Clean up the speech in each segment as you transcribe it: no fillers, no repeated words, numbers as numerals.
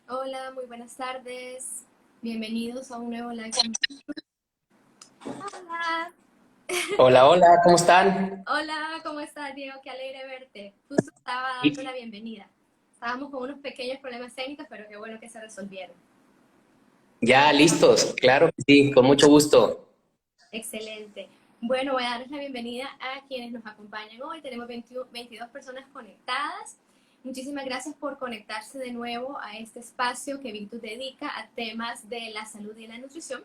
Hola, muy buenas tardes. Bienvenidos a un nuevo live. Hola. Hola, hola, ¿cómo están? Hola, ¿cómo estás, Diego? Qué alegre verte. Justo estaba dando la bienvenida. Estábamos con unos pequeños problemas técnicos, pero qué bueno que se resolvieron. Ya listos, claro que sí, con mucho gusto. Excelente. Bueno, voy a darles la bienvenida a quienes nos acompañan hoy. Tenemos 22 personas conectadas. Muchísimas gracias por conectarse de nuevo a este espacio que Victus dedica a temas de la salud y la nutrición.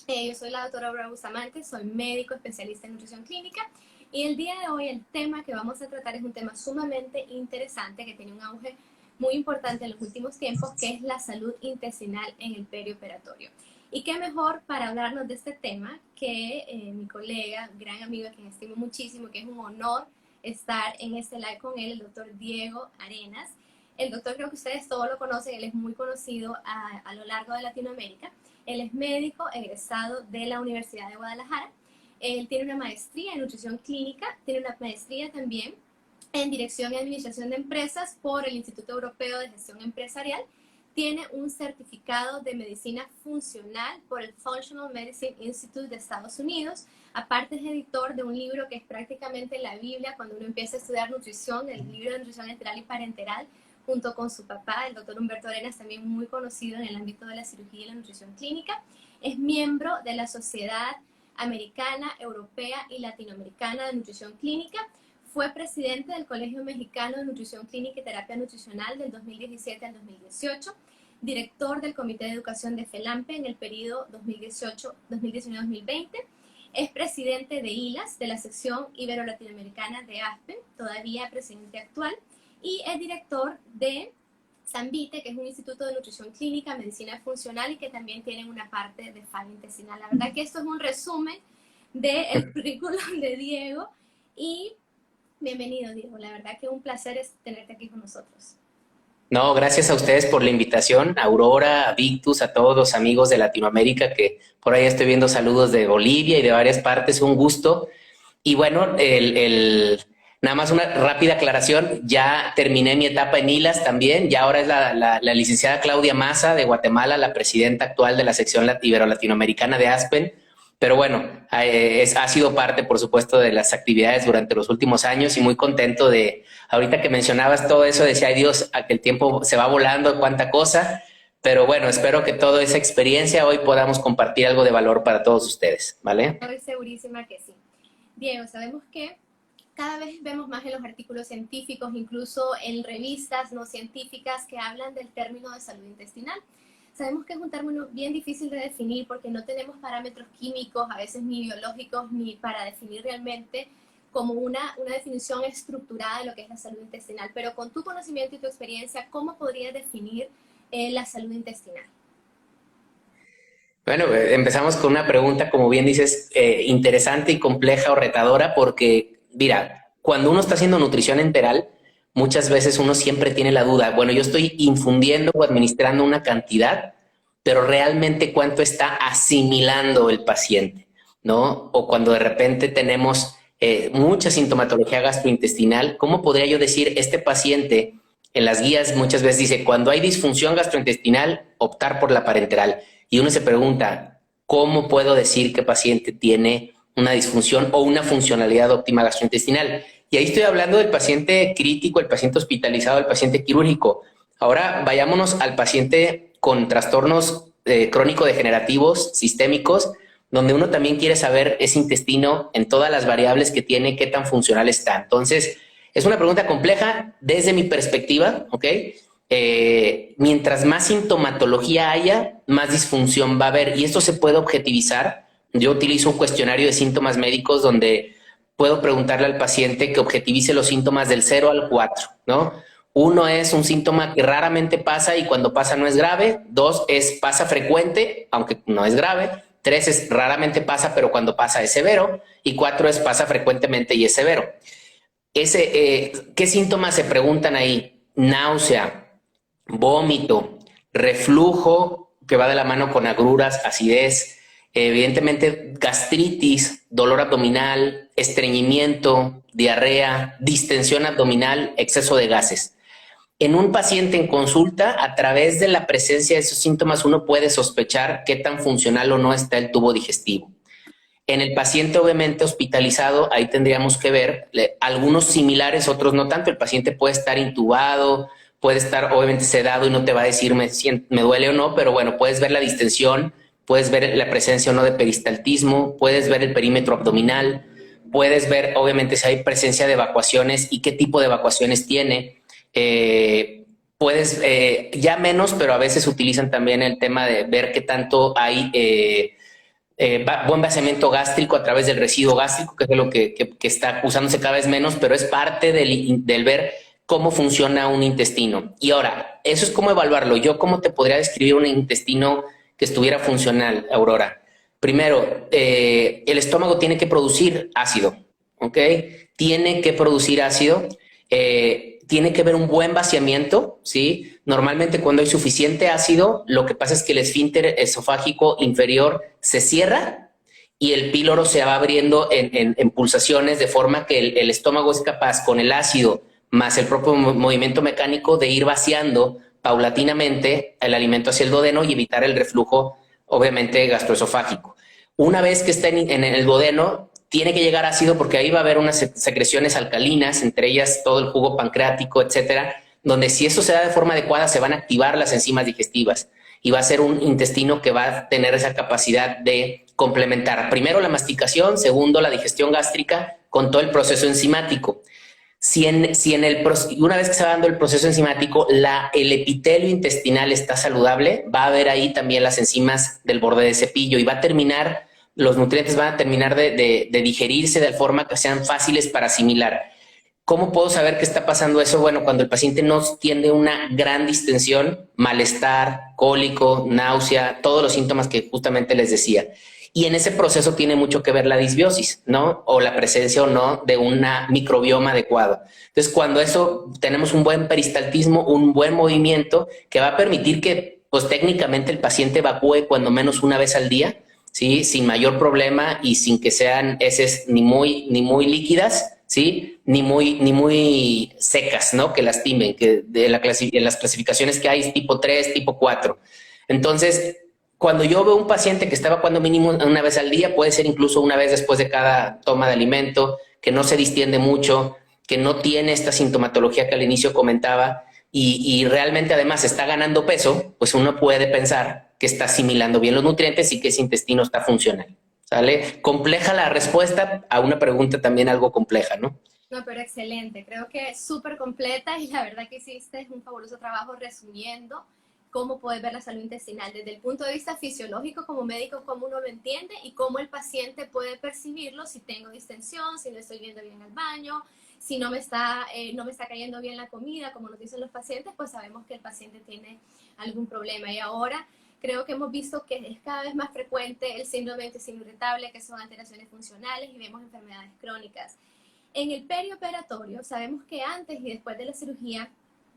Yo soy la doctora Aurora Bustamante, soy médico especialista en nutrición clínica y el día de hoy el tema que vamos a tratar es un tema sumamente interesante que tiene un auge muy importante en los últimos tiempos, que es la salud intestinal en el perioperatorio. Y qué mejor para hablarnos de este tema que mi colega, gran amigo a quien estimo muchísimo, que es un honor estar en este live con él, el doctor Diego Arenas. El doctor, creo que ustedes todos lo conocen, él es muy conocido a lo largo de Latinoamérica. Él es médico egresado de la Universidad de Guadalajara. Él tiene una maestría en nutrición clínica, tiene una maestría también en dirección y administración de empresas por el Instituto Europeo de Gestión Empresarial. Tiene un certificado de medicina funcional por el Functional Medicine Institute de Estados Unidos. Aparte es editor de un libro que es prácticamente la Biblia cuando uno empieza a estudiar nutrición, el libro de nutrición enteral y parenteral, junto con su papá, el doctor Humberto Arenas, también muy conocido en el ámbito de la cirugía y la nutrición clínica. Es miembro de la Sociedad Americana, Europea y Latinoamericana de Nutrición Clínica. Fue presidente del Colegio Mexicano de Nutrición Clínica y Terapia Nutricional del 2017 al 2018, director del Comité de Educación de FELAMPE en el periodo 2019-2020, es presidente de ILAS, de la sección ibero-latinoamericana de ASPEN, todavía presidente actual, y es director de Sambite, que es un instituto de nutrición clínica, medicina funcional y que también tienen una parte de falla intestinal. La verdad que esto es un resumen del currículum de Diego y bienvenido, Diego. La verdad que un placer es tenerte aquí con nosotros. No, gracias a ustedes por la invitación, a Aurora, a Victus, a todos los amigos de Latinoamérica, que por ahí estoy viendo saludos de Bolivia y de varias partes, un gusto. Y bueno, nada más una rápida aclaración, ya terminé mi etapa en ILAS también, ya ahora es la licenciada Claudia Maza de Guatemala, la presidenta actual de la sección ibero-latinoamericana de ASPEN, pero bueno, ha sido parte, por supuesto, de las actividades durante los últimos años y muy contento de, ahorita que mencionabas todo eso, decía, ay Dios, a que el tiempo se va volando, cuánta cosa, pero bueno, espero que toda esa experiencia hoy podamos compartir algo de valor para todos ustedes, ¿vale? Estoy segurísima que sí. Diego, sabemos que cada vez vemos más en los artículos científicos, incluso en revistas no científicas que hablan del término de salud intestinal. Sabemos que es un término bien difícil de definir porque no tenemos parámetros químicos, a veces ni biológicos, ni para definir realmente como una definición estructurada de lo que es la salud intestinal. Pero con tu conocimiento y tu experiencia, ¿cómo podrías definir la salud intestinal? Bueno, empezamos con una pregunta, como bien dices, interesante y compleja o retadora, porque, mira, cuando uno está haciendo nutrición enteral, muchas veces uno siempre tiene la duda, bueno, yo estoy infundiendo o administrando una cantidad, pero realmente cuánto está asimilando el paciente, ¿no? O cuando de repente tenemos mucha sintomatología gastrointestinal, ¿cómo podría yo decir, este paciente en las guías muchas veces dice, cuando hay disfunción gastrointestinal, optar por la parenteral? Y uno se pregunta, ¿cómo puedo decir qué paciente tiene una disfunción o una funcionalidad óptima gastrointestinal? Y ahí estoy hablando del paciente crítico, el paciente hospitalizado, el paciente quirúrgico. Ahora vayámonos al paciente con trastornos crónico-degenerativos, sistémicos, donde uno también quiere saber ese intestino en todas las variables que tiene, qué tan funcional está. Entonces, es una pregunta compleja desde mi perspectiva, ¿ok? Mientras más sintomatología haya, más disfunción va a haber. Y esto se puede objetivizar. Yo utilizo un cuestionario de síntomas médicos donde puedo preguntarle al paciente que objetivice los síntomas del 0 al 4, ¿no? Uno es un síntoma que raramente pasa y cuando pasa no es grave. Dos es pasa frecuente, aunque no es grave. Tres es raramente pasa, pero cuando pasa es severo. Y cuatro es pasa frecuentemente y es severo. ¿Qué síntomas se preguntan ahí? Náusea, vómito, reflujo, que va de la mano con agruras, acidez, evidentemente gastritis, dolor abdominal, estreñimiento, diarrea, distensión abdominal, exceso de gases. En un paciente en consulta, a través de la presencia de esos síntomas, uno puede sospechar qué tan funcional o no está el tubo digestivo. En el paciente obviamente hospitalizado, ahí tendríamos que ver algunos similares, otros no tanto. El paciente puede estar intubado, puede estar obviamente sedado y no te va a decir me duele o no, pero bueno, puedes ver la distensión, puedes ver la presencia o no de peristaltismo, puedes ver el perímetro abdominal, puedes ver obviamente si hay presencia de evacuaciones y qué tipo de evacuaciones tiene. Puedes, ya menos, pero a veces utilizan también el tema de ver qué tanto hay buen vaciamiento gástrico a través del residuo gástrico, que es lo que está usándose cada vez menos, pero es parte del ver cómo funciona un intestino. Y ahora, eso es cómo evaluarlo. Yo, ¿cómo te podría describir un intestino que estuviera funcional, Aurora? Primero, el estómago tiene que producir ácido, ¿ok? Tiene que producir ácido, tiene que haber un buen vaciamiento, ¿sí? Normalmente cuando hay suficiente ácido, lo que pasa es que el esfínter esofágico inferior se cierra y el píloro se va abriendo en pulsaciones, de forma que el estómago es capaz, con el ácido más el propio movimiento mecánico, de ir vaciando paulatinamente el alimento hacia el duodeno y evitar el reflujo, obviamente, gastroesofágico. Una vez que está en el duodeno, tiene que llegar ácido, porque ahí va a haber unas secreciones alcalinas, entre ellas todo el jugo pancreático, etcétera, donde si eso se da de forma adecuada se van a activar las enzimas digestivas y va a ser un intestino que va a tener esa capacidad de complementar primero la masticación, segundo la digestión gástrica con todo el proceso enzimático. Una vez que se va dando el proceso enzimático, el epitelio intestinal está saludable, va a haber ahí también las enzimas del borde de cepillo y va a terminar, los nutrientes van a terminar de digerirse de forma que sean fáciles para asimilar. ¿Cómo puedo saber que está pasando eso? Bueno, cuando el paciente no tiene una gran distensión, malestar, cólico, náusea, todos los síntomas que justamente les decía. Y en ese proceso tiene mucho que ver la disbiosis, ¿no? O la presencia o no de un microbioma adecuado. Entonces, cuando eso, tenemos un buen peristaltismo, un buen movimiento que va a permitir que, pues técnicamente el paciente evacúe cuando menos una vez al día, ¿sí? Sin mayor problema y sin que sean heces ni muy líquidas, ¿sí? Ni muy secas, ¿no? Que lastimen, que en las clasificaciones que hay, tipo 3, tipo 4. Entonces, cuando yo veo un paciente que está evacuando mínimo una vez al día, puede ser incluso una vez después de cada toma de alimento, que no se distiende mucho, que no tiene esta sintomatología que al inicio comentaba y realmente además está ganando peso, pues uno puede pensar que está asimilando bien los nutrientes y que ese intestino está funcional. ¿Sale? Compleja la respuesta a una pregunta también algo compleja, ¿no? No, pero excelente. Creo que es súper completa y la verdad que hiciste un fabuloso trabajo resumiendo cómo poder ver la salud intestinal desde el punto de vista fisiológico como médico, cómo uno lo entiende y cómo el paciente puede percibirlo si tengo distensión, si no estoy yendo bien al baño, si no me está cayendo bien la comida, como nos dicen los pacientes, pues sabemos que el paciente tiene algún problema. Y ahora creo que hemos visto que es cada vez más frecuente el síndrome de intestino irritable, que son alteraciones funcionales, y vemos enfermedades crónicas. En el perioperatorio sabemos que antes y después de la cirugía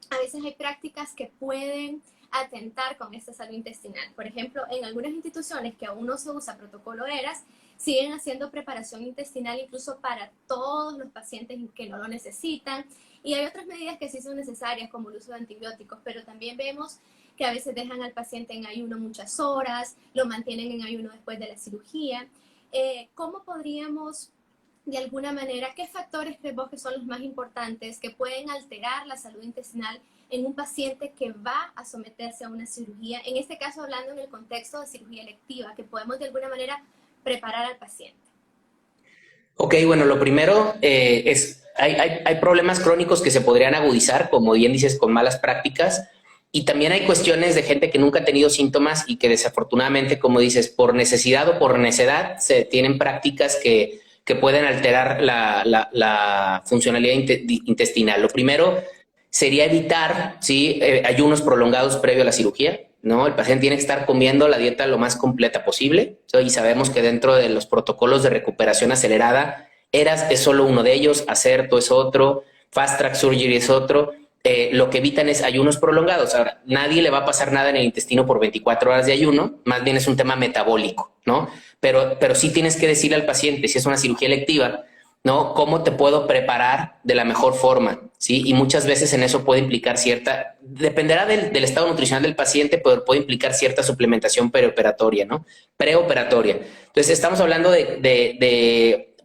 a veces hay prácticas que pueden atentar con esta salud intestinal. Por ejemplo, en algunas instituciones que aún no se usa protocolo ERAS, siguen haciendo preparación intestinal incluso para todos los pacientes que no lo necesitan. Y hay otras medidas que sí son necesarias, como el uso de antibióticos, pero también vemos que a veces dejan al paciente en ayuno muchas horas, lo mantienen en ayuno después de la cirugía. ¿Cómo podríamos, de alguna manera, qué factores crees vos que son los más importantes que pueden alterar la salud intestinal en un paciente que va a someterse a una cirugía? En este caso, hablando en el contexto de cirugía electiva, que podemos de alguna manera preparar al paciente. Ok, bueno, lo primero hay problemas crónicos que se podrían agudizar, como bien dices, con malas prácticas. Y también hay cuestiones de gente que nunca ha tenido síntomas y que desafortunadamente, como dices, por necesidad o por necedad, se tienen prácticas que pueden alterar la funcionalidad intestinal. Lo primero sería evitar, ¿sí? Ayunos prolongados previo a la cirugía, ¿no? El paciente tiene que estar comiendo la dieta lo más completa posible, ¿sí? Y sabemos que dentro de los protocolos de recuperación acelerada, ERAS es solo uno de ellos, ACERTO es otro, Fast Track Surgery es otro. Lo que evitan es ayunos prolongados. Ahora, nadie le va a pasar nada en el intestino por 24 horas de ayuno, más bien es un tema metabólico, ¿no? Pero sí tienes que decirle al paciente, si es una cirugía electiva, ¿no? ¿Cómo te puedo preparar de la mejor forma? ¿Sí? Y muchas veces en eso puede implicar dependerá del estado nutricional del paciente, pero puede implicar cierta suplementación preoperatoria, ¿no? Preoperatoria. Entonces estamos hablando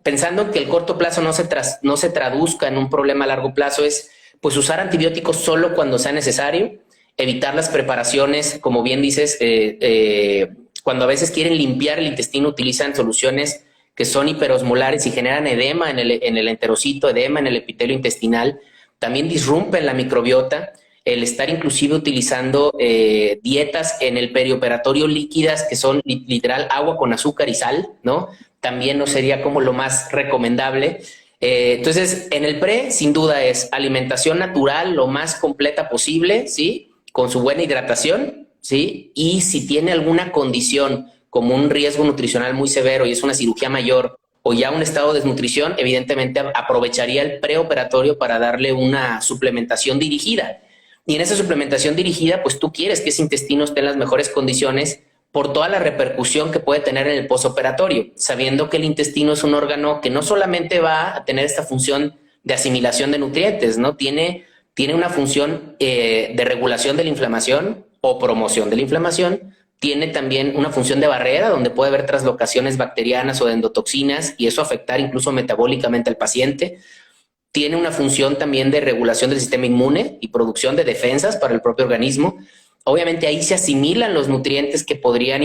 pensando en que el corto plazo no se traduzca en un problema a largo plazo, es pues usar antibióticos solo cuando sea necesario, evitar las preparaciones, como bien dices, cuando a veces quieren limpiar el intestino, utilizan soluciones que son hiperosmolares y generan edema en el enterocito, edema en el epitelio intestinal. También disrumpen la microbiota. El estar inclusive utilizando dietas en el perioperatorio líquidas, que son literal agua con azúcar y sal, ¿no? También no sería como lo más recomendable. Entonces, en el pre, sin duda es alimentación natural lo más completa posible, ¿sí? Con su buena hidratación, ¿sí? Y si tiene alguna condición como un riesgo nutricional muy severo y es una cirugía mayor o ya un estado de desnutrición, evidentemente aprovecharía el preoperatorio para darle una suplementación dirigida. Y en esa suplementación dirigida, pues tú quieres que ese intestino esté en las mejores condiciones por toda la repercusión que puede tener en el postoperatorio, sabiendo que el intestino es un órgano que no solamente va a tener esta función de asimilación de nutrientes, ¿no? Tiene una función de regulación de la inflamación o promoción de la inflamación, tiene también una función de barrera donde puede haber translocaciones bacterianas o de endotoxinas y eso afectar incluso metabólicamente al paciente. Tiene una función también de regulación del sistema inmune y producción de defensas para el propio organismo. Obviamente ahí se asimilan los nutrientes que podrían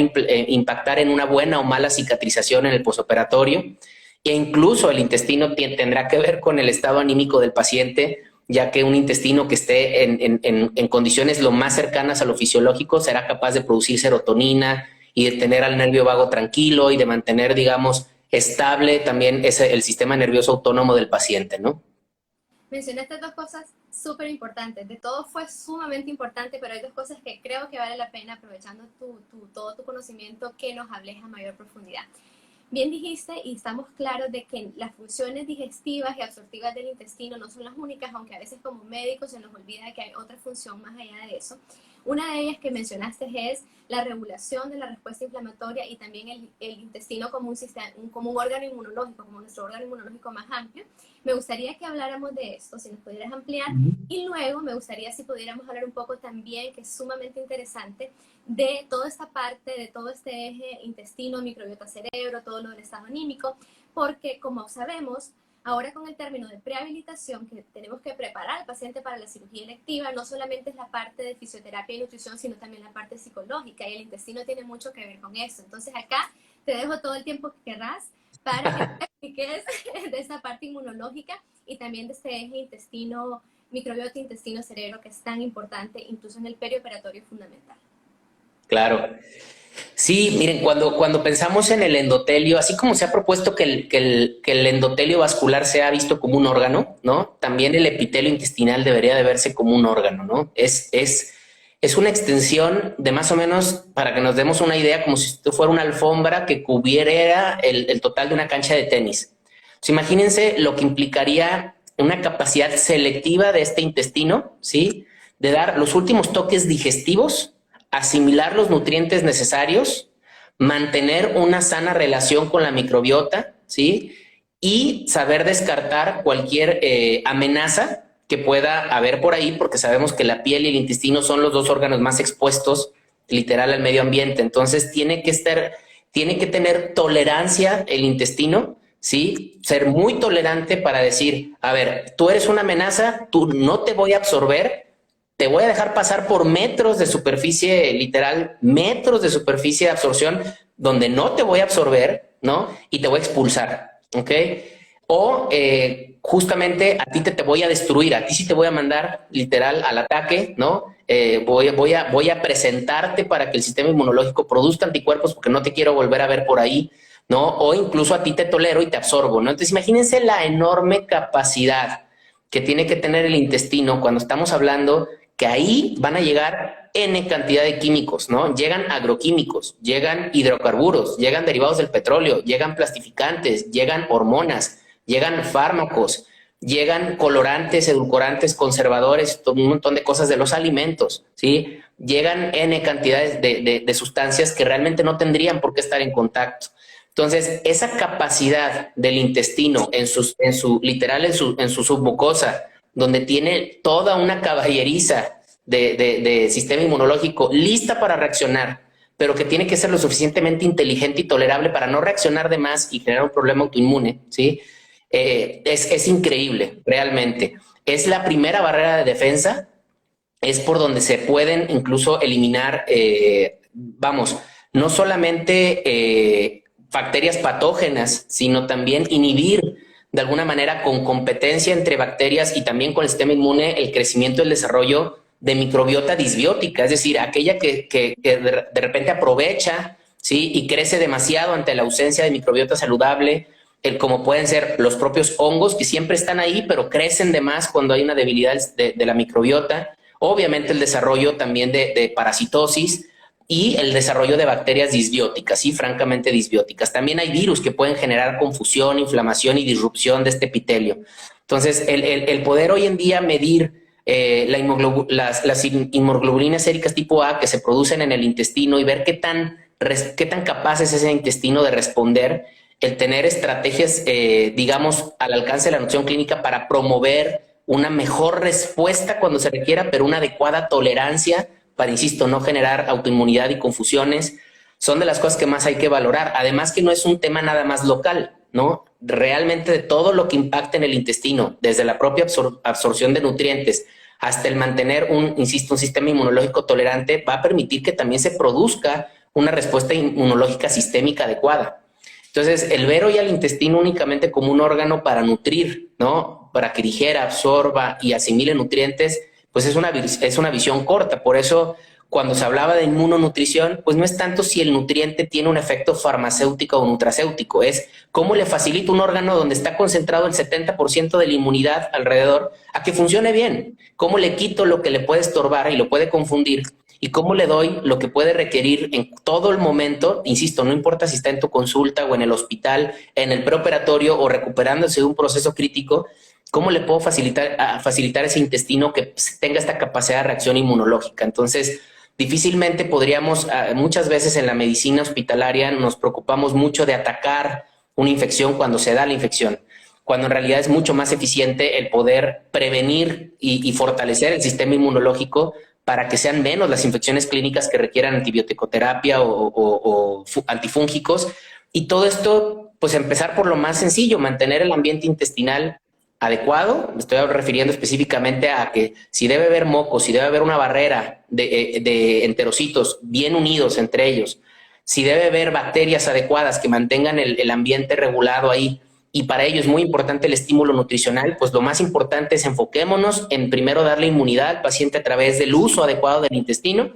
impactar en una buena o mala cicatrización en el postoperatorio e incluso el intestino tendrá que ver con el estado anímico del paciente, ya que un intestino que esté en condiciones lo más cercanas a lo fisiológico será capaz de producir serotonina y de tener al nervio vago tranquilo y de mantener, digamos, estable también el sistema nervioso autónomo del paciente, ¿no? Mencionaste dos cosas súper importantes. De todo fue sumamente importante, pero hay dos cosas que creo que vale la pena, aprovechando todo tu conocimiento, que nos hables a mayor profundidad. Bien dijiste y estamos claros de que las funciones digestivas y absortivas del intestino no son las únicas, aunque a veces como médicos se nos olvida que hay otra función más allá de eso. Una de ellas que mencionaste es la regulación de la respuesta inflamatoria y también el intestino como un órgano inmunológico, como nuestro órgano inmunológico más amplio. Me gustaría que habláramos de esto, si nos pudieras ampliar, y luego me gustaría si pudiéramos hablar un poco también, que es sumamente interesante, de toda esta parte, de todo este eje intestino, microbiota, cerebro, todo lo del estado anímico, porque como sabemos, ahora con el término de prehabilitación, que tenemos que preparar al paciente para la cirugía electiva, no solamente es la parte de fisioterapia y nutrición, sino también la parte psicológica, y el intestino tiene mucho que ver con eso. Entonces acá te dejo todo el tiempo que querrás para que expliques de esta parte inmunológica y también de este eje intestino, microbiota, intestino, cerebro, que es tan importante, incluso en el perioperatorio fundamental. Claro. Sí, miren, cuando pensamos en el endotelio, así como se ha propuesto que el endotelio vascular sea visto como un órgano, ¿no? También el epitelio intestinal debería de verse como un órgano, ¿no? Es una extensión de más o menos, para que nos demos una idea, como si esto fuera una alfombra que cubriera el total de una cancha de tenis. Entonces, imagínense lo que implicaría una capacidad selectiva de este intestino, ¿sí? De dar los últimos toques digestivos, asimilar los nutrientes necesarios, mantener una sana relación con la microbiota, ¿sí? Y saber descartar cualquier amenaza que pueda haber por ahí, porque sabemos que la piel y el intestino son los dos órganos más expuestos, literal, al medio ambiente. Entonces tiene que tener tolerancia el intestino, ¿sí? Ser muy tolerante para decir, a ver, tú eres una amenaza, tú no te voy a absorber, te voy a dejar pasar por metros de superficie, literal, metros de superficie de absorción, donde no te voy a absorber, ¿no? Y te voy a expulsar, ¿ok? O justamente a ti te voy a destruir, a ti sí te voy a mandar literal al ataque, ¿no? Voy a presentarte para que el sistema inmunológico produzca anticuerpos porque no te quiero volver a ver por ahí, ¿no? O incluso a ti te tolero y te absorbo, ¿no? Entonces imagínense la enorme capacidad que tiene que tener el intestino cuando estamos hablando que ahí van a llegar N cantidad de químicos, ¿no? Llegan agroquímicos, llegan hidrocarburos, llegan derivados del petróleo, llegan plastificantes, llegan hormonas, llegan fármacos, llegan colorantes, edulcorantes, conservadores, un montón de cosas de los alimentos, ¿sí? Llegan N cantidades de sustancias que realmente no tendrían por qué estar en contacto. Entonces, esa capacidad del intestino literal, en su submucosa, donde tiene toda una caballeriza de sistema inmunológico lista para reaccionar, pero que tiene que ser lo suficientemente inteligente y tolerable para no reaccionar de más y generar un problema autoinmune, ¿sí? Es increíble, realmente. Es la primera barrera de defensa, es por donde se pueden incluso eliminar, vamos, no solamente bacterias patógenas, sino también inhibir de alguna manera con competencia entre bacterias y también con el sistema inmune el crecimiento y el desarrollo de microbiota disbiótica, es decir, aquella que de repente aprovecha, ¿sí? Y crece demasiado ante la ausencia de microbiota saludable, como pueden ser los propios hongos que siempre están ahí, pero crecen de más cuando hay una debilidad de la microbiota. Obviamente el desarrollo también de parasitosis y el desarrollo de bacterias disbióticas, sí, francamente disbióticas. También hay virus que pueden generar confusión, inflamación y disrupción de este epitelio. Entonces, el poder hoy en día medir las inmunoglobulinas séricas tipo A que se producen en el intestino y ver qué tan capaz es ese intestino de responder, el tener estrategias, digamos, al alcance de la nutrición clínica para promover una mejor respuesta cuando se requiera, pero una adecuada tolerancia para, insisto, no generar autoinmunidad y confusiones, son de las cosas que más hay que valorar. Además que no es un tema nada más local, ¿no? Realmente de todo lo que impacta en el intestino, desde la propia absorción de nutrientes hasta el mantener un sistema inmunológico tolerante, va a permitir que también se produzca una respuesta inmunológica sistémica adecuada. Entonces, el ver hoy al intestino únicamente como un órgano para nutrir, ¿no? Para que digiera, absorba y asimile nutrientes, pues es una visión corta. Por eso, cuando se hablaba de inmunonutrición, pues no es tanto si el nutriente tiene un efecto farmacéutico o nutracéutico, es cómo le facilita un órgano donde está concentrado el 70% de la inmunidad alrededor a que funcione bien, cómo le quito lo que le puede estorbar y lo puede confundir, y cómo le doy lo que puede requerir en todo el momento, insisto, no importa si está en tu consulta o en el hospital, en el preoperatorio o recuperándose de un proceso crítico, cómo le puedo facilitar ese intestino que tenga esta capacidad de reacción inmunológica. Entonces, difícilmente podríamos, muchas veces en la medicina hospitalaria nos preocupamos mucho de atacar una infección cuando se da la infección, cuando en realidad es mucho más eficiente el poder prevenir y fortalecer el sistema inmunológico para que sean menos las infecciones clínicas que requieran antibioticoterapia o antifúngicos. Y todo esto, pues empezar por lo más sencillo, mantener el ambiente intestinal adecuado. Me estoy refiriendo específicamente a que si debe haber mocos, si debe haber una barrera de enterocitos bien unidos entre ellos, si debe haber bacterias adecuadas que mantengan el ambiente regulado ahí, y para ello es muy importante el estímulo nutricional, pues lo más importante es enfoquémonos en primero darle inmunidad al paciente a través del uso adecuado del intestino,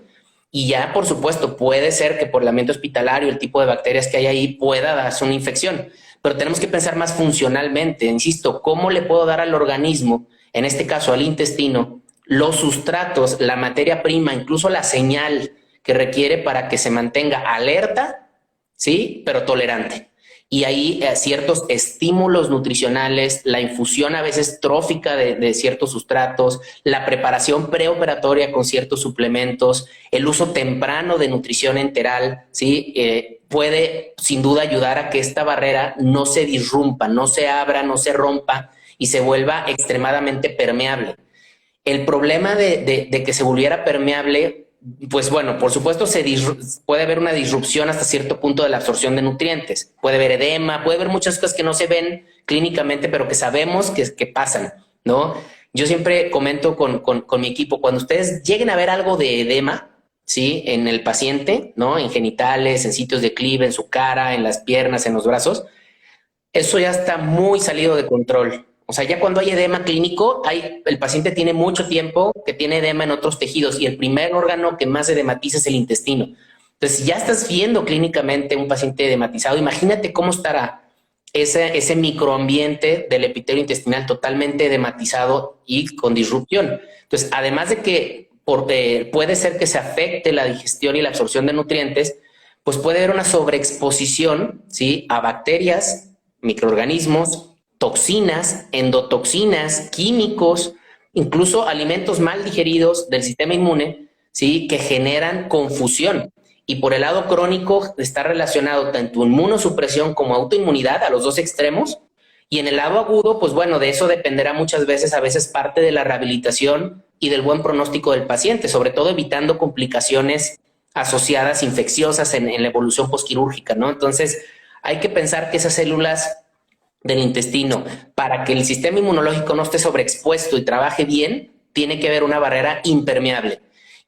y ya, por supuesto, puede ser que por el ambiente hospitalario, el tipo de bacterias que hay ahí pueda darse una infección, pero tenemos que pensar más funcionalmente. Insisto, ¿cómo le puedo dar al organismo, en este caso al intestino, los sustratos, la materia prima, incluso la señal que requiere para que se mantenga alerta, sí, pero tolerante? Y ahí ciertos estímulos nutricionales, la infusión a veces trófica de ciertos sustratos, la preparación preoperatoria con ciertos suplementos, el uso temprano de nutrición enteral, ¿sí? Puede sin duda ayudar a que esta barrera no se disrumpa, no se abra, no se rompa y se vuelva extremadamente permeable. El problema de que se volviera permeable, pues bueno, por supuesto puede haber una disrupción hasta cierto punto de la absorción de nutrientes. Puede haber edema, puede haber muchas cosas que no se ven clínicamente, pero que sabemos que pasan, ¿no? Yo siempre comento con mi equipo, cuando ustedes lleguen a ver algo de edema, ¿sí? En el paciente, ¿no? En genitales, en sitios de clive, en su cara, en las piernas, en los brazos, eso ya está muy salido de control. O sea, ya cuando hay edema clínico, el paciente tiene mucho tiempo que tiene edema en otros tejidos y el primer órgano que más edematiza es el intestino. Entonces, si ya estás viendo clínicamente un paciente edematizado, imagínate cómo estará ese microambiente del epitelio intestinal totalmente edematizado y con disrupción. Entonces, además de que puede ser que se afecte la digestión y la absorción de nutrientes, pues puede haber una sobreexposición, ¿sí? A bacterias, microorganismos, toxinas, endotoxinas, químicos, incluso alimentos mal digeridos del sistema inmune, ¿sí? Que generan confusión. Y por el lado crónico está relacionado tanto inmunosupresión como autoinmunidad, a los dos extremos. Y en el lado agudo, pues bueno, de eso dependerá muchas veces, a veces parte de la rehabilitación y del buen pronóstico del paciente, sobre todo evitando complicaciones asociadas infecciosas en la evolución posquirúrgica, ¿no? Entonces, hay que pensar que esas células del intestino, para que el sistema inmunológico no esté sobreexpuesto y trabaje bien, tiene que haber una barrera impermeable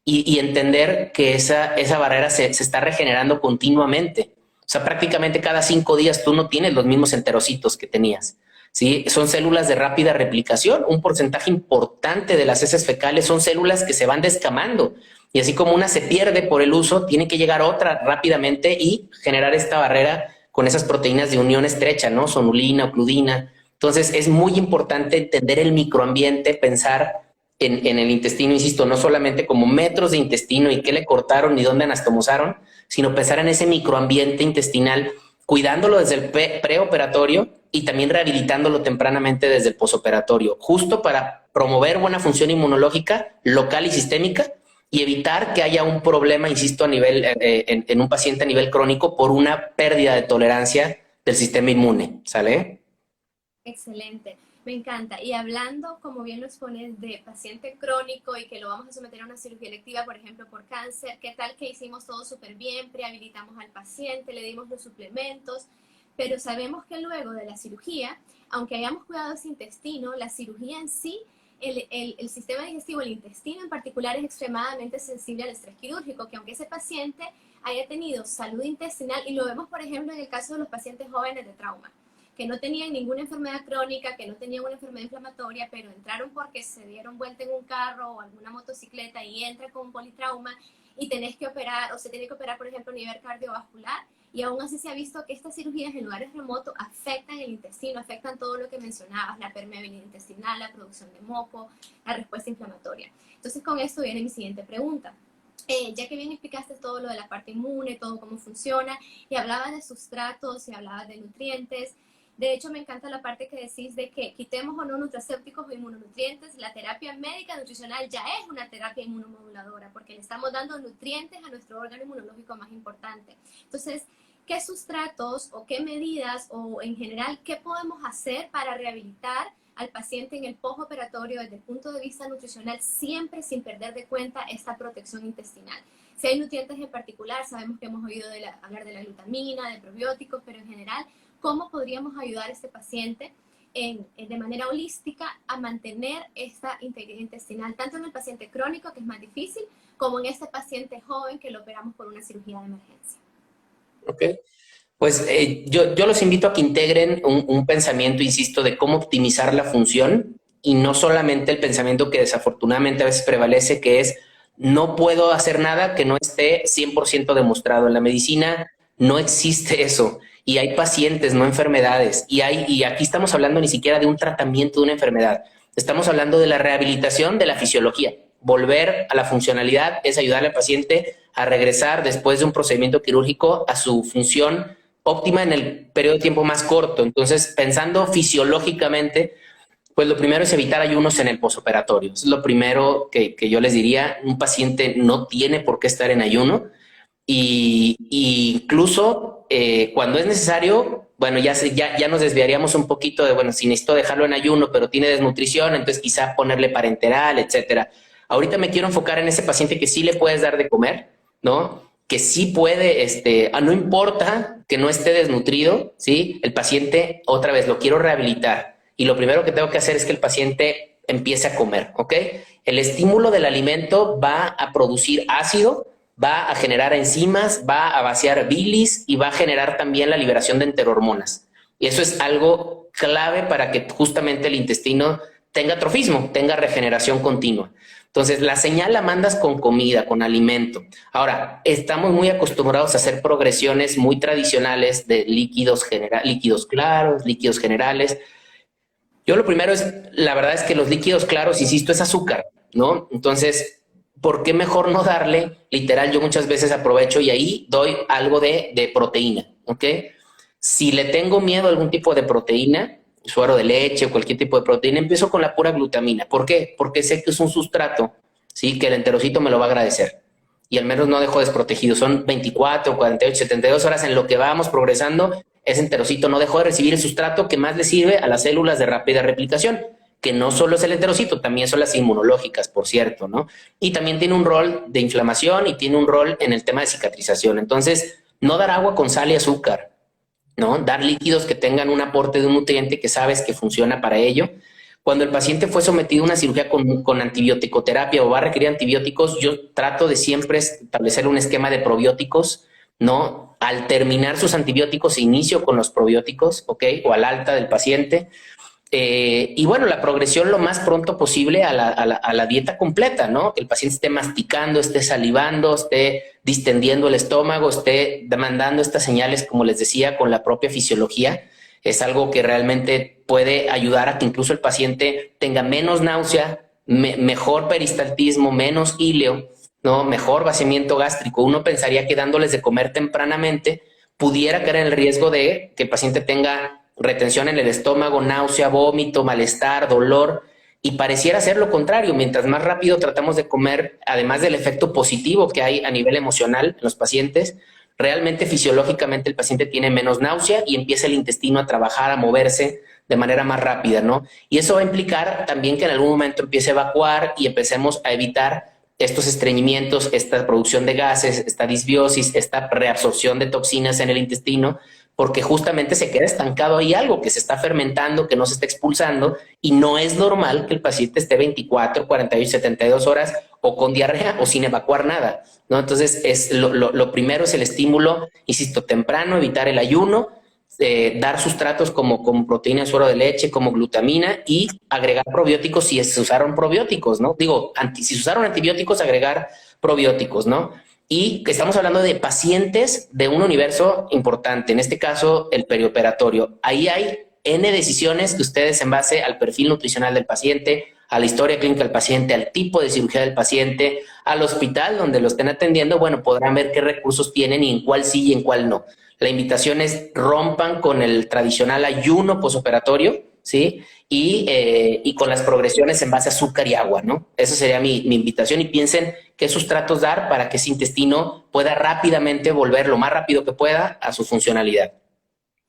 y entender que esa barrera se está regenerando continuamente. O sea, prácticamente cada 5 días tú no tienes los mismos enterocitos que tenías, ¿sí? Son células de rápida replicación. Un porcentaje importante de las heces fecales son células que se van descamando. Y así como una se pierde por el uso, tiene que llegar otra rápidamente y generar esta barrera con esas proteínas de unión estrecha, ¿no? Sonulina, ocludina. Entonces, es muy importante entender el microambiente, pensar en el intestino, insisto, no solamente como metros de intestino y qué le cortaron y dónde anastomosaron, sino pensar en ese microambiente intestinal, cuidándolo desde el preoperatorio y también rehabilitándolo tempranamente desde el posoperatorio, justo para promover buena función inmunológica local y sistémica y evitar que haya un problema, insisto, a nivel en un paciente a nivel crónico por una pérdida de tolerancia del sistema inmune, ¿sale? Excelente, me encanta. Y hablando, como bien lo expones, de paciente crónico y que lo vamos a someter a una cirugía electiva, por ejemplo, por cáncer, ¿qué tal que hicimos todo súper bien, prehabilitamos al paciente, le dimos los suplementos, pero sabemos que luego de la cirugía, aunque hayamos cuidado ese intestino, la cirugía en sí, el sistema digestivo, el intestino en particular, es extremadamente sensible al estrés quirúrgico, que aunque ese paciente haya tenido salud intestinal, y lo vemos, por ejemplo, en el caso de los pacientes jóvenes de trauma, que no tenían ninguna enfermedad crónica, que no tenían una enfermedad inflamatoria, pero entraron porque se dieron vuelta en un carro o alguna motocicleta y entran con un politrauma y tenés que operar, o se tiene que operar, por ejemplo, a nivel cardiovascular, y aún así se ha visto que estas cirugías en lugares remotos afectan el intestino, afectan todo lo que mencionabas, la permeabilidad intestinal, la producción de moco, la respuesta inflamatoria. Entonces, con esto viene mi siguiente pregunta. Ya que bien explicaste todo lo de la parte inmune, todo cómo funciona, y hablabas de sustratos, y hablabas de nutrientes. De hecho, me encanta la parte que decís de que quitemos o no nutracépticos o inmunonutrientes, la terapia médica nutricional ya es una terapia inmunomoduladora, porque le estamos dando nutrientes a nuestro órgano inmunológico más importante. Entonces, ¿qué sustratos o qué medidas o en general qué podemos hacer para rehabilitar al paciente en el postoperatorio desde el punto de vista nutricional, siempre sin perder de cuenta esta protección intestinal? Si hay nutrientes en particular, sabemos que hemos oído hablar de la glutamina, de probióticos, pero en general, ¿cómo podríamos ayudar a este paciente de manera holística a mantener esta integridad intestinal, tanto en el paciente crónico, que es más difícil, como en este paciente joven que lo operamos por una cirugía de emergencia? Ok. Pues yo los invito a que integren un pensamiento, insisto, de cómo optimizar la función y no solamente el pensamiento que desafortunadamente a veces prevalece, que es no puedo hacer nada que no esté 100% demostrado. En la medicina no existe eso y hay pacientes, no enfermedades. Y aquí estamos hablando ni siquiera de un tratamiento de una enfermedad. Estamos hablando de la rehabilitación de la fisiología. Volver a la funcionalidad es ayudarle al paciente a regresar después de un procedimiento quirúrgico a su función óptima en el periodo de tiempo más corto. Entonces, pensando fisiológicamente, pues lo primero es evitar ayunos en el posoperatorio. Es lo primero que yo les diría. Un paciente no tiene por qué estar en ayuno y incluso cuando es necesario, bueno, ya nos desviaríamos un poquito de, bueno, si necesito dejarlo en ayuno, pero tiene desnutrición, entonces quizá ponerle parenteral, etcétera. Ahorita me quiero enfocar en ese paciente que sí le puedes dar de comer, ¿no? Que sí puede, no importa que no esté desnutrido, ¿sí? El paciente, otra vez, lo quiero rehabilitar. Y lo primero que tengo que hacer es que el paciente empiece a comer, ¿ok? El estímulo del alimento va a producir ácido, va a generar enzimas, va a vaciar bilis y va a generar también la liberación de enterohormonas. Y eso es algo clave para que justamente el intestino tenga trofismo, tenga regeneración continua. Entonces, la señal la mandas con comida, con alimento. Ahora, estamos muy acostumbrados a hacer progresiones muy tradicionales de líquidos claros, líquidos generales. Yo lo primero es, la verdad es que los líquidos claros, insisto, es azúcar, ¿no? Entonces, ¿por qué mejor no darle? Literal, yo muchas veces aprovecho y ahí doy algo de proteína, ¿ok? Si le tengo miedo a algún tipo de proteína, suero de leche o cualquier tipo de proteína, empiezo con la pura glutamina. ¿Por qué? Porque sé que es un sustrato, ¿sí? Que el enterocito me lo va a agradecer. y al menos no dejo desprotegido. Son 24, 48, 72 horas en lo que vamos progresando. Ese enterocito no dejó de recibir el sustrato que más le sirve a las células de rápida replicación, que no solo es el enterocito, también son las inmunológicas, por cierto, ¿no? Y también tiene un rol de inflamación y tiene un rol en el tema de cicatrización. Entonces, no dar agua con sal y azúcar, ¿no? Dar líquidos que tengan un aporte de un nutriente que sabes que funciona para ello. Cuando el paciente fue sometido a una cirugía con antibiótico-terapia o va a requerir antibióticos, yo trato de siempre establecer un esquema de probióticos, ¿no? Al terminar sus antibióticos, inicio con los probióticos, ¿ok? O al alta del paciente. Y bueno, la progresión lo más pronto posible a la dieta completa, ¿no? Que el paciente esté masticando, esté salivando, esté distendiendo el estómago, esté mandando estas señales, como les decía, con la propia fisiología. Es algo que realmente puede ayudar a que incluso el paciente tenga menos náusea, mejor peristaltismo, menos íleo, ¿no? Mejor vaciamiento gástrico. Uno pensaría que dándoles de comer tempranamente pudiera caer en el riesgo de que el paciente tenga retención en el estómago, náusea, vómito, malestar, dolor, y pareciera ser lo contrario. Mientras más rápido tratamos de comer, además del efecto positivo que hay a nivel emocional en los pacientes, realmente fisiológicamente el paciente tiene menos náusea y empieza el intestino a trabajar, a moverse de manera más rápida, ¿no? Y eso va a implicar también que en algún momento empiece a evacuar y empecemos a evitar estos estreñimientos, esta producción de gases, esta disbiosis, esta reabsorción de toxinas en el intestino, porque justamente se queda estancado ahí algo que se está fermentando, que no se está expulsando, y no es normal que el paciente esté 24, 48, 72 horas o con diarrea o sin evacuar nada, ¿no? Entonces, lo primero es el estímulo, insisto, temprano, evitar el ayuno, dar sustratos como proteína en suero de leche, como glutamina, y agregar probióticos si se usaron probióticos, ¿no? Digo, si se usaron antibióticos, agregar probióticos, ¿no? Y que estamos hablando de pacientes de un universo importante, en este caso el perioperatorio. Ahí hay N decisiones que ustedes, en base al perfil nutricional del paciente, a la historia clínica del paciente, al tipo de cirugía del paciente, al hospital donde lo estén atendiendo, bueno, podrán ver qué recursos tienen y en cuál sí y en cuál no. La invitación es rompan con el tradicional ayuno posoperatorio, ¿sí? Y con las progresiones en base a azúcar y agua, ¿no? Esa sería mi invitación, y piensen qué sustratos dar para que ese intestino pueda rápidamente volver lo más rápido que pueda a su funcionalidad.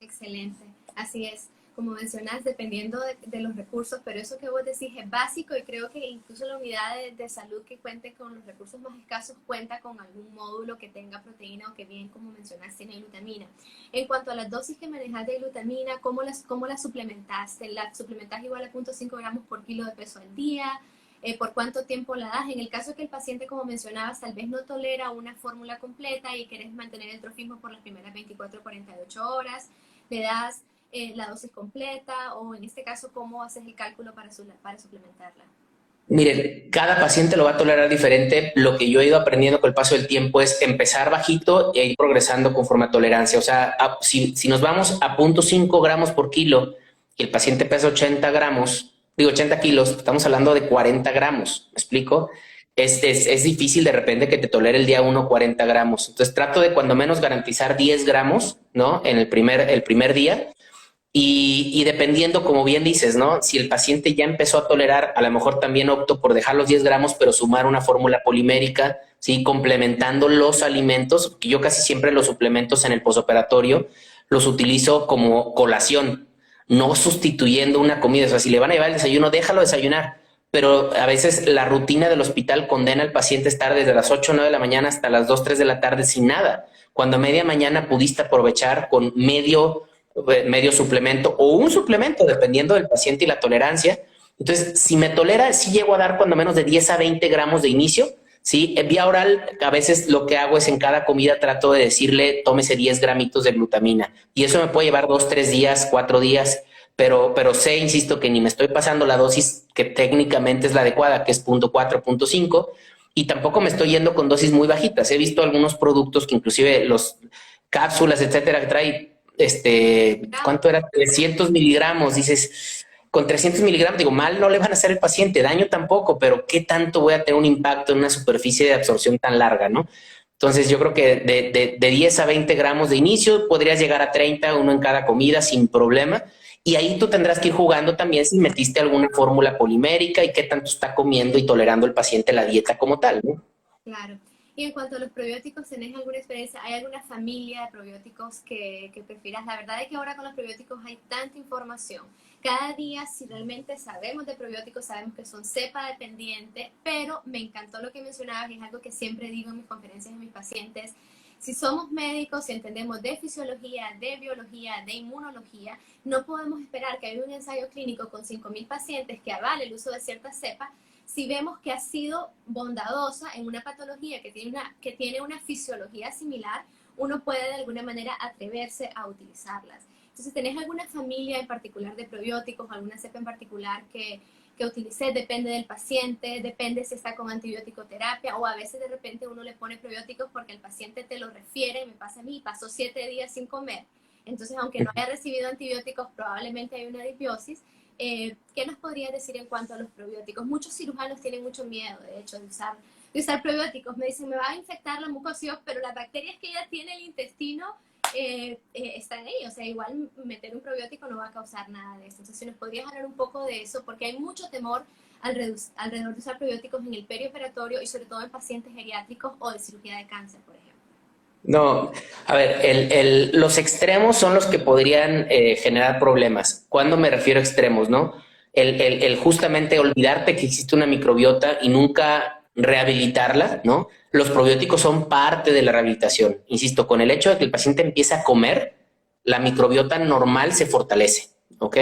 Excelente, así es. Como mencionas, dependiendo de los recursos, pero eso que vos decís es básico, y creo que incluso la unidad de salud que cuente con los recursos más escasos cuenta con algún módulo que tenga proteína o que, bien como mencionaste, tiene glutamina. En cuanto a las dosis que manejas de glutamina, ¿cómo las suplementaste? ¿La suplementas igual a 0.5 gramos por kilo de peso al día? ¿Por cuánto tiempo la das? En el caso que el paciente, como mencionabas, tal vez no tolera una fórmula completa y querés mantener el trofismo por las primeras 24 o 48 horas, ¿le das la dosis completa, o en este caso cómo haces el cálculo para suplementarla? Miren, cada paciente lo va a tolerar diferente. Lo que yo he ido aprendiendo con el paso del tiempo es empezar bajito e ir progresando conforme a tolerancia. O sea, si nos vamos a 0.5 gramos por kilo y el paciente pesa 80 kilos, estamos hablando de 40 gramos, ¿me explico? Es difícil de repente que te tolere el día 1 40 gramos. Entonces trato de cuando menos garantizar 10 gramos, ¿no? En el primer día. Y dependiendo, como bien dices, ¿no? Si el paciente ya empezó a tolerar, a lo mejor también opto por dejar los 10 gramos, pero sumar una fórmula polimérica, ¿sí? Complementando los alimentos, que yo casi siempre los suplementos en el posoperatorio los utilizo como colación, no sustituyendo una comida. O sea, si le van a llevar el desayuno, déjalo desayunar. Pero a veces la rutina del hospital condena al paciente a estar desde las 8 o 9 de la mañana hasta las 2, 3 de la tarde sin nada, cuando a media mañana pudiste aprovechar con medio suplemento o un suplemento, dependiendo del paciente y la tolerancia. Entonces, si me tolera, sí llego a dar cuando menos de 10 a 20 gramos de inicio, ¿sí? En vía oral, a veces lo que hago es en cada comida trato de decirle, tómese 10 gramitos de glutamina. Y eso me puede llevar 2, 3 días, 4 días, pero sé, insisto, que ni me estoy pasando la dosis que técnicamente es la adecuada, que es 0.4, 0.5, y tampoco me estoy yendo con dosis muy bajitas. He visto algunos productos que inclusive los cápsulas, etcétera, que trae ¿cuánto era? 300 miligramos. Dices, con 300 miligramos, digo, mal no le van a hacer al paciente, daño tampoco, pero ¿qué tanto voy a tener un impacto en una superficie de absorción tan larga, no? Entonces yo creo que de 10 a 20 gramos de inicio podrías llegar a 30, uno en cada comida sin problema, y ahí tú tendrás que ir jugando también si metiste alguna fórmula polimérica y qué tanto está comiendo y tolerando el paciente la dieta como tal, ¿no? Claro. Y en cuanto a los probióticos, ¿tenés alguna experiencia? ¿Hay alguna familia de probióticos que prefieras? La verdad es que ahora con los probióticos hay tanta información. Cada día, si realmente sabemos de probióticos, sabemos que son cepa dependientes, pero me encantó lo que mencionabas, y es algo que siempre digo en mis conferencias a mis pacientes. Si somos médicos y entendemos de fisiología, de biología, de inmunología, no podemos esperar que haya un ensayo clínico con 5.000 pacientes que avale el uso de ciertas cepas si vemos que ha sido bondadosa en una patología que tiene una fisiología similar. Uno puede de alguna manera atreverse a utilizarlas. Entonces, ¿tenés alguna familia en particular de probióticos, alguna cepa en particular que utilicé? Depende del paciente, depende si está con antibiótico terapia, o a veces de repente uno le pone probióticos porque el paciente te lo refiere. Me pasa a mí, pasó 7 días sin comer, entonces aunque no haya recibido antibióticos probablemente hay una disbiosis. ¿Qué nos podrías decir en cuanto a los probióticos? Muchos cirujanos tienen mucho miedo, de hecho, de usar probióticos. Me dicen, me va a infectar la mucosidad, pero las bacterias que ella tiene en el intestino están ahí. O sea, igual meter un probiótico no va a causar nada de eso. Entonces, si nos podrías hablar un poco de eso, porque hay mucho temor alrededor de usar probióticos en el perioperatorio y sobre todo en pacientes geriátricos o de cirugía de cáncer, por ejemplo. No, a ver, los extremos son los que podrían generar problemas. ¿Cuándo me refiero a extremos, no? El justamente olvidarte que existe una microbiota y nunca rehabilitarla, ¿no? Los probióticos son parte de la rehabilitación. Insisto, con el hecho de que el paciente empiece a comer, la microbiota normal se fortalece, ¿ok?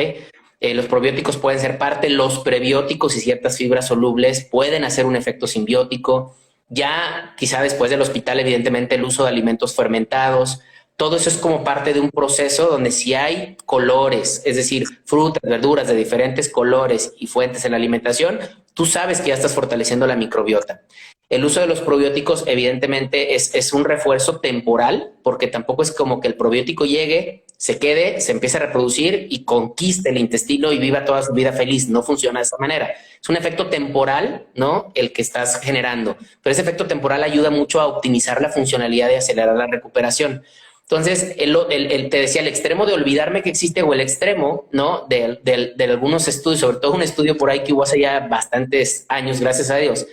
Los probióticos pueden ser parte, los prebióticos y ciertas fibras solubles pueden hacer un efecto simbiótico. Ya quizá después del hospital, evidentemente, el uso de alimentos fermentados, todo eso es como parte de un proceso donde si hay colores, es decir, frutas, verduras de diferentes colores y fuentes en la alimentación, tú sabes que ya estás fortaleciendo la microbiota. El uso de los probióticos, evidentemente, es un refuerzo temporal, porque tampoco es como que el probiótico llegue, se quede, se empiece a reproducir y conquiste el intestino y viva toda su vida feliz. No funciona de esa manera. Es un efecto temporal, ¿no? El que estás generando. Pero ese efecto temporal ayuda mucho a optimizar la funcionalidad y acelerar la recuperación. Entonces, te decía, el extremo de olvidarme que existe o el extremo, ¿no? De algunos estudios, sobre todo un estudio por ahí que hubo hace ya bastantes años, gracias a Dios,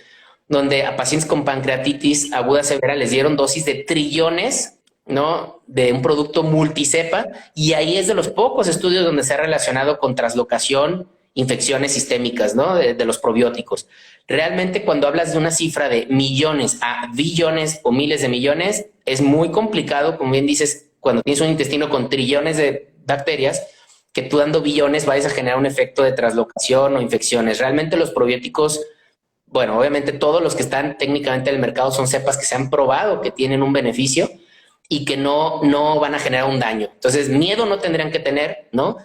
donde a pacientes con pancreatitis aguda severa les dieron dosis de trillones, ¿no? De un producto multicepa, y ahí es de los pocos estudios donde se ha relacionado con traslocación, infecciones sistémicas, ¿no? De los probióticos. Realmente cuando hablas de una cifra de millones a billones o miles de millones, es muy complicado, como bien dices, cuando tienes un intestino con trillones de bacterias, que tú dando billones vayas a generar un efecto de traslocación o infecciones. Realmente los probióticos, bueno, obviamente todos los que están técnicamente en el mercado son cepas que se han probado que tienen un beneficio y que no van a generar un daño. Entonces, miedo no tendrían que tener, ¿no?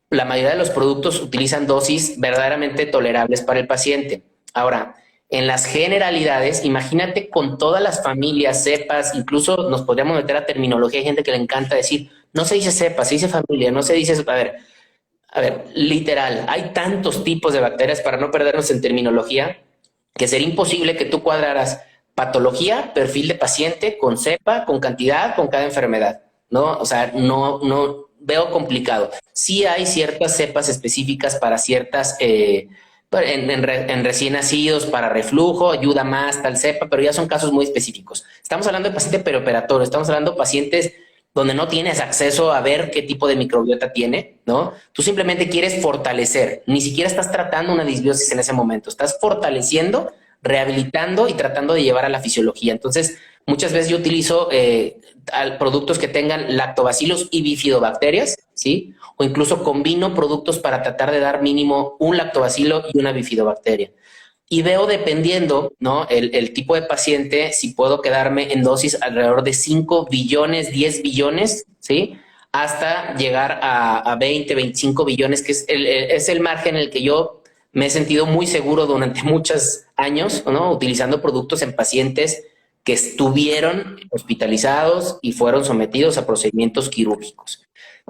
La mayoría de los productos utilizan dosis verdaderamente tolerables para el paciente. Ahora, en las generalidades, imagínate con todas las familias, cepas, incluso nos podríamos meter a terminología. Hay gente que le encanta decir, no se dice cepa, se dice familia, no se dice... A ver, literal, hay tantos tipos de bacterias, para no perdernos en terminología, que sería imposible que tú cuadraras patología, perfil de paciente, con cepa, con cantidad, con cada enfermedad, ¿no? O sea, no veo complicado. Sí hay ciertas cepas específicas para ciertas, en recién nacidos, para reflujo, ayuda más tal cepa, pero ya son casos muy específicos. Estamos hablando de paciente perioperatorio, estamos hablando de pacientes donde no tienes acceso a ver qué tipo de microbiota tiene, ¿no? Tú simplemente quieres fortalecer, ni siquiera estás tratando una disbiosis en ese momento, estás fortaleciendo, rehabilitando y tratando de llevar a la fisiología. Entonces, muchas veces yo utilizo productos que tengan lactobacillus y bifidobacterias, ¿sí? O incluso combino productos para tratar de dar mínimo un lactobacilo y una bifidobacteria. Y veo, dependiendo, ¿no? El tipo de paciente, si puedo quedarme en dosis alrededor de 5 billones, 10 billones, ¿sí? Hasta llegar a 20, 25 billones, que es el margen en el que yo me he sentido muy seguro durante muchos años, ¿no? Utilizando productos en pacientes que estuvieron hospitalizados y fueron sometidos a procedimientos quirúrgicos.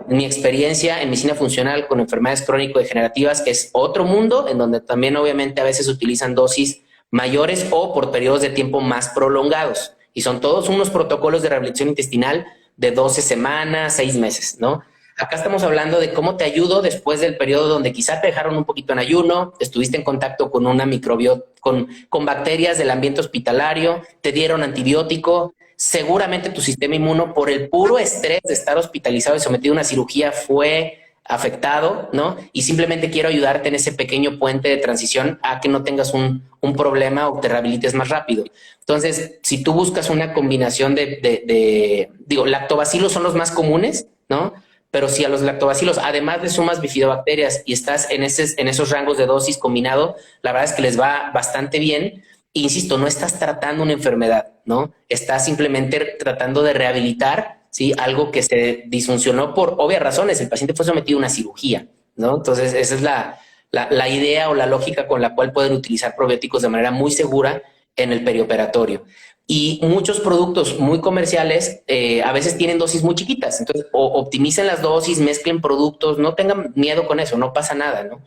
Mi experiencia en medicina funcional con enfermedades crónico-degenerativas es otro mundo, en donde también obviamente a veces utilizan dosis mayores o por periodos de tiempo más prolongados. Y son todos unos protocolos de rehabilitación intestinal de 12 semanas, 6 meses, ¿no? Acá estamos hablando de cómo te ayudo después del periodo donde quizá te dejaron un poquito en ayuno, estuviste en contacto con una microbiota, con bacterias del ambiente hospitalario, te dieron antibiótico, seguramente tu sistema inmuno por el puro estrés de estar hospitalizado y sometido a una cirugía fue afectado, ¿no? Y simplemente quiero ayudarte en ese pequeño puente de transición a que no tengas un problema o te rehabilites más rápido. Entonces, si tú buscas una combinación digo, lactobacilos son los más comunes, ¿no? Pero si a los lactobacilos, además de sumas bifidobacterias y estás en esos rangos de dosis combinado, la verdad es que les va bastante bien. Insisto, no estás tratando una enfermedad, ¿no? Estás simplemente tratando de rehabilitar, ¿sí? Algo que se disfuncionó por obvias razones. El paciente fue sometido a una cirugía, ¿no? Entonces, esa es la idea o la lógica con la cual pueden utilizar probióticos de manera muy segura en el perioperatorio. Y muchos productos muy comerciales a veces tienen dosis muy chiquitas. Entonces, o optimicen las dosis, mezclen productos, no tengan miedo con eso, no pasa nada, ¿no?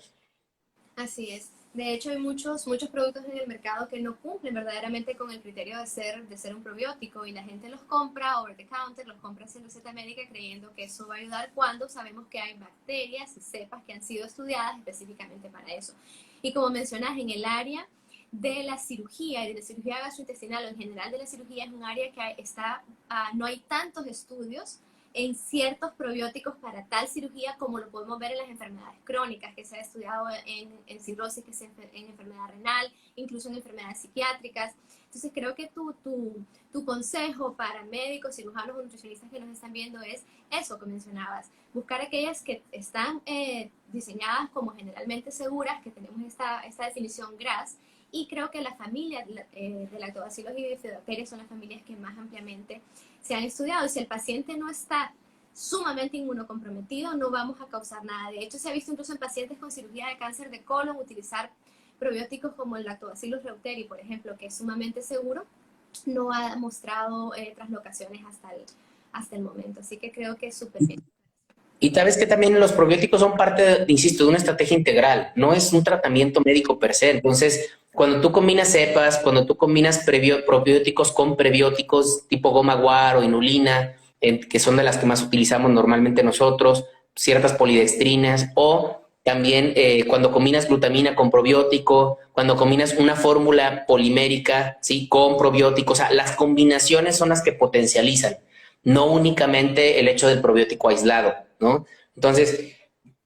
Así es. De hecho, hay muchos productos en el mercado que no cumplen verdaderamente con el criterio de ser un probiótico y la gente los compra over the counter, los compra sin receta médica creyendo que eso va a ayudar cuando sabemos que hay bacterias y cepas que han sido estudiadas específicamente para eso. Y como mencionas, en el área de la cirugía y de la cirugía gastrointestinal o en general de la cirugía es un área que no hay tantos estudios en ciertos probióticos para tal cirugía como lo podemos ver en las enfermedades crónicas, que se ha estudiado en cirrosis, que se en enfermedad renal, incluso en enfermedades psiquiátricas. Entonces creo que tu consejo para médicos, cirujanos o nutricionistas que nos están viendo es eso que mencionabas, buscar aquellas que están diseñadas como generalmente seguras, que tenemos esta definición GRAS, y creo que las familias de lactobacilos y bifidobacterias son las familias que más ampliamente se han estudiado. Y si el paciente no está sumamente inmunocomprometido, no vamos a causar nada. De hecho, se ha visto incluso en pacientes con cirugía de cáncer de colon utilizar probióticos como el Lactobacillus reuteri, por ejemplo, que es sumamente seguro, no ha mostrado traslocaciones hasta el momento. Así que creo que es súper bien. Y sabes que también los probióticos son parte, insisto, de una estrategia integral, no es un tratamiento médico per se. Entonces, cuando tú combinas cepas, cuando tú combinas probióticos con prebióticos tipo goma guar o inulina, que son de las que más utilizamos normalmente nosotros, ciertas polidextrinas, o también cuando combinas glutamina con probiótico, cuando combinas una fórmula polimérica, ¿sí? Con probióticos, o sea, las combinaciones son las que potencializan, no únicamente el hecho del probiótico aislado, ¿no? Entonces,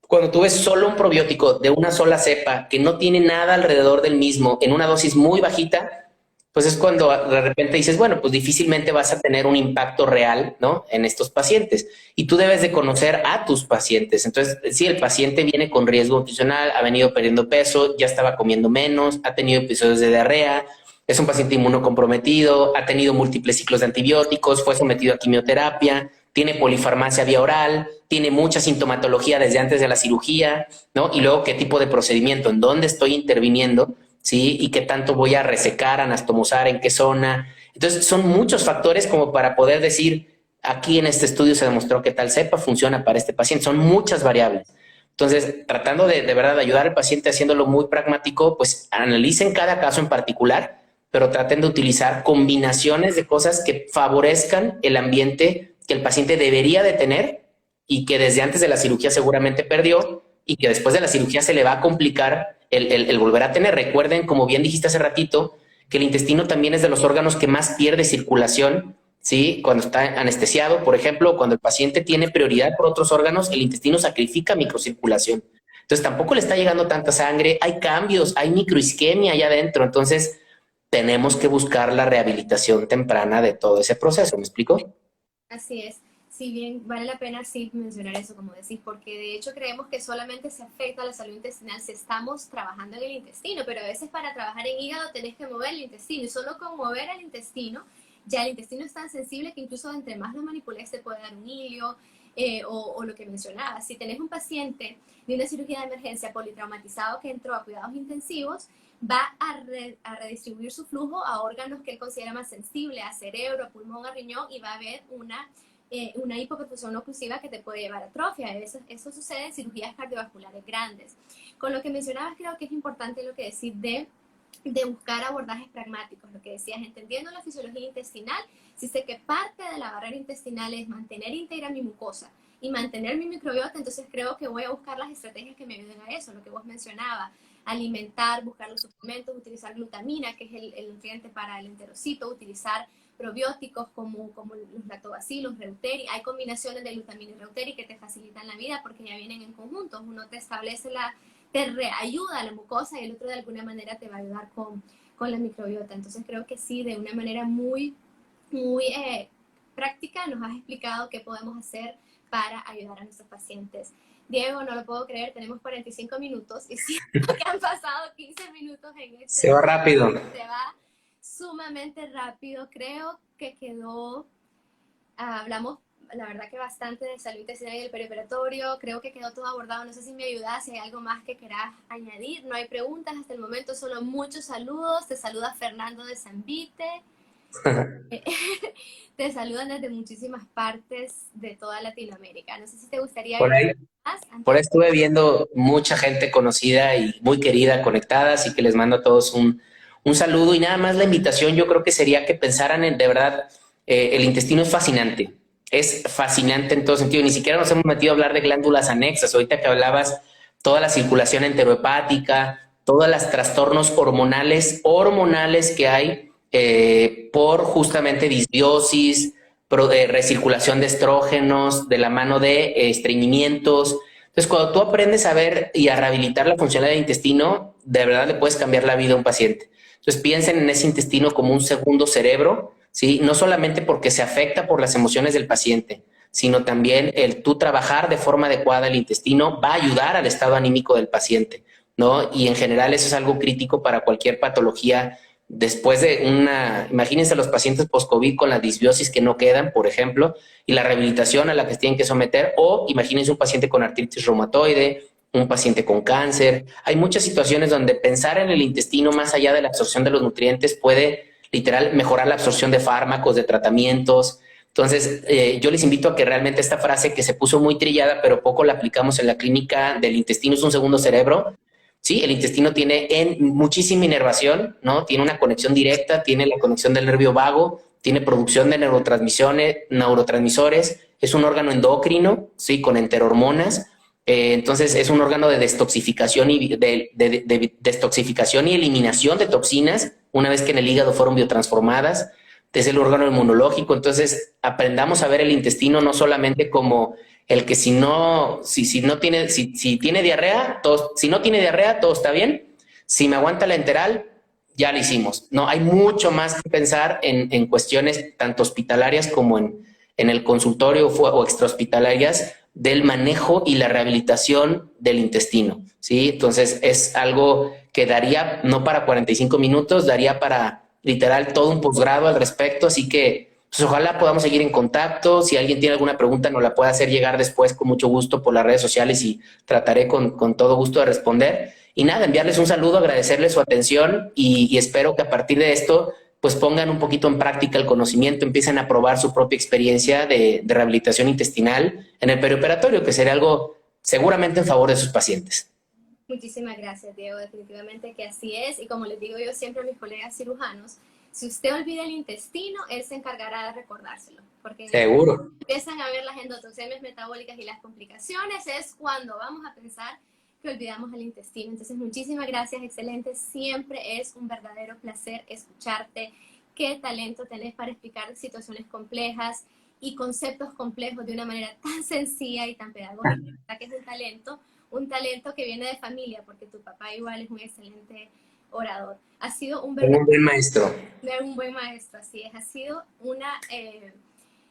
cuando tú ves solo un probiótico de una sola cepa que no tiene nada alrededor del mismo en una dosis muy bajita, pues es cuando de repente dices, bueno, pues difícilmente vas a tener un impacto real, ¿no? En estos pacientes. Y tú debes de conocer a tus pacientes. Entonces, si el paciente viene con riesgo nutricional, ha venido perdiendo peso, ya estaba comiendo menos, ha tenido episodios de diarrea, es un paciente inmunocomprometido, ha tenido múltiples ciclos de antibióticos, fue sometido a quimioterapia, tiene polifarmacia vía oral, tiene mucha sintomatología desde antes de la cirugía, ¿no? Y luego qué tipo de procedimiento, en dónde estoy interviniendo, ¿sí? Y qué tanto voy a resecar, anastomosar, en qué zona. Entonces, son muchos factores como para poder decir, aquí en este estudio se demostró que tal cepa funciona para este paciente. Son muchas variables. Entonces, tratando de verdad de ayudar al paciente haciéndolo muy pragmático, pues analicen cada caso en particular, pero traten de utilizar combinaciones de cosas que favorezcan el ambiente que el paciente debería de tener y que desde antes de la cirugía seguramente perdió y que después de la cirugía se le va a complicar el volver a tener. Recuerden, como bien dijiste hace ratito, que el intestino también es de los órganos que más pierde circulación, ¿sí? Cuando está anestesiado, por ejemplo, cuando el paciente tiene prioridad por otros órganos, el intestino sacrifica microcirculación. Entonces tampoco le está llegando tanta sangre, hay cambios, hay microisquemia allá adentro. Entonces tenemos que buscar la rehabilitación temprana de todo ese proceso. ¿Me explico? Así es. Si bien vale la pena sí mencionar eso, como decís, porque de hecho creemos que solamente se afecta a la salud intestinal si estamos trabajando en el intestino, pero a veces para trabajar en hígado tenés que mover el intestino y solo con mover el intestino, ya el intestino es tan sensible que incluso entre más lo manipules te puede dar un hilio o lo que mencionaba. Si tenés un paciente de una cirugía de emergencia politraumatizado que entró a cuidados intensivos, va a redistribuir su flujo a órganos que él considera más sensibles, a cerebro, a pulmón, a riñón, y va a haber una hipoperfusión oclusiva que te puede llevar a atrofia. Eso sucede en cirugías cardiovasculares grandes. Con lo que mencionabas, creo que es importante lo que decís de buscar abordajes pragmáticos, lo que decías, entendiendo la fisiología intestinal, si sé que parte de la barrera intestinal es mantener íntegra mi mucosa y mantener mi microbiota, entonces creo que voy a buscar las estrategias que me ayuden a eso, lo que vos mencionabas, alimentar, buscar los suplementos, utilizar glutamina, que es el nutriente para el enterocito, utilizar probióticos como los lactobacilos, reuteri. Hay combinaciones de glutamina y reuteri que te facilitan la vida porque ya vienen en conjunto. Uno te establece te reayuda a la mucosa y el otro de alguna manera te va a ayudar con la microbiota. Entonces creo que sí, de una manera muy práctica nos has explicado qué podemos hacer para ayudar a nuestros pacientes. Diego, no lo puedo creer, tenemos 45 minutos y siento que han pasado 15 minutos en este. Se va rápido. Se va sumamente rápido. Creo que quedó, hablamos la verdad que bastante de salud intestinal y del perioperatorio. Creo que quedó todo abordado. No sé si me ayudas, si hay algo más que quieras añadir. No hay preguntas hasta el momento, solo muchos saludos. Te saluda Fernando de Zambite. Te saludan desde muchísimas partes de toda Latinoamérica. No sé si te gustaría... Por ahí estuve viendo mucha gente conocida y muy querida conectada, así que les mando a todos un saludo. Y nada más la invitación yo creo que sería que pensaran en, de verdad, el intestino es fascinante en todo sentido. Ni siquiera nos hemos metido a hablar de glándulas anexas. Ahorita que hablabas, toda la circulación enterohepática, todos los trastornos hormonales que hay por justamente disbiosis, recirculación de estrógenos, de la mano de estreñimientos. Entonces, cuando tú aprendes a ver y a rehabilitar la funcionalidad del intestino, de verdad le puedes cambiar la vida a un paciente. Entonces, piensen en ese intestino como un segundo cerebro, ¿sí? No solamente porque se afecta por las emociones del paciente, sino también el tú trabajar de forma adecuada el intestino va a ayudar al estado anímico del paciente, ¿no? Y en general eso es algo crítico para cualquier patología. Después de imagínense los pacientes post-COVID con la disbiosis que no quedan, por ejemplo, y la rehabilitación a la que tienen que someter, o imagínense un paciente con artritis reumatoide, un paciente con cáncer. Hay muchas situaciones donde pensar en el intestino más allá de la absorción de los nutrientes puede literal mejorar la absorción de fármacos, de tratamientos. Entonces, yo les invito a que realmente esta frase que se puso muy trillada, pero poco la aplicamos en la clínica del intestino es un segundo cerebro. Sí, el intestino tiene muchísima inervación, ¿no? Tiene una conexión directa, tiene la conexión del nervio vago, tiene producción de neurotransmisores, es un órgano endocrino, sí, con enterohormonas. Entonces es un órgano de detoxificación detoxificación y eliminación de toxinas una vez que en el hígado fueron biotransformadas. Es el órgano inmunológico. Entonces aprendamos a ver el intestino no solamente como el que si no tiene diarrea, si no tiene diarrea, todo está bien. Si me aguanta la enteral, ya lo hicimos. No, hay mucho más que pensar en cuestiones tanto hospitalarias como en el consultorio o extrahospitalarias del manejo y la rehabilitación del intestino, ¿sí? Entonces es algo que daría, no para 45 minutos, daría para literal todo un posgrado al respecto, así que pues ojalá podamos seguir en contacto. Si alguien tiene alguna pregunta nos la puede hacer llegar después con mucho gusto por las redes sociales y trataré con todo gusto de responder. Y nada, enviarles un saludo, agradecerles su atención y espero que a partir de esto pues pongan un poquito en práctica el conocimiento, empiecen a probar su propia experiencia de rehabilitación intestinal en el perioperatorio, que sería algo seguramente en favor de sus pacientes. Muchísimas gracias, Diego. Definitivamente que así es. Y como les digo yo siempre a mis colegas cirujanos, si usted olvida el intestino, él se encargará de recordárselo. Porque seguro empiezan a ver las endotoxinas metabólicas y las complicaciones, es cuando vamos a pensar que olvidamos el intestino. Entonces, muchísimas gracias, excelente. Siempre es un verdadero placer escucharte. Qué talento tenés para explicar situaciones complejas y conceptos complejos de una manera tan sencilla y tan pedagógica, que es un talento que viene de familia, porque tu papá igual es un excelente orador. Ha sido un buen maestro. Un buen maestro, así es. Ha sido una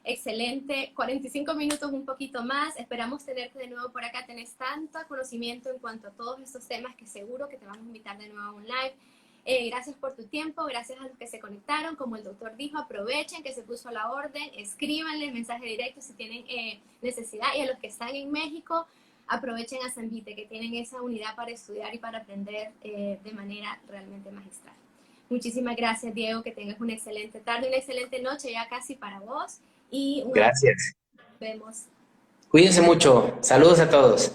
excelente 45 minutos, un poquito más. Esperamos tenerte de nuevo por acá. Tenés tanto conocimiento en cuanto a todos estos temas que seguro que te vamos a invitar de nuevo a un live. Gracias por tu tiempo, gracias a los que se conectaron. Como el doctor dijo, aprovechen que se puso la orden, escríbanle mensaje directo si tienen necesidad. Y a los que están en México, aprovechen a Zambite, que tienen esa unidad para estudiar y para aprender de manera realmente magistral. Muchísimas gracias, Diego, que tengas una excelente tarde, una excelente noche ya casi para vos. Y gracias. Nos vemos. Cuídense mucho. Saludos a todos.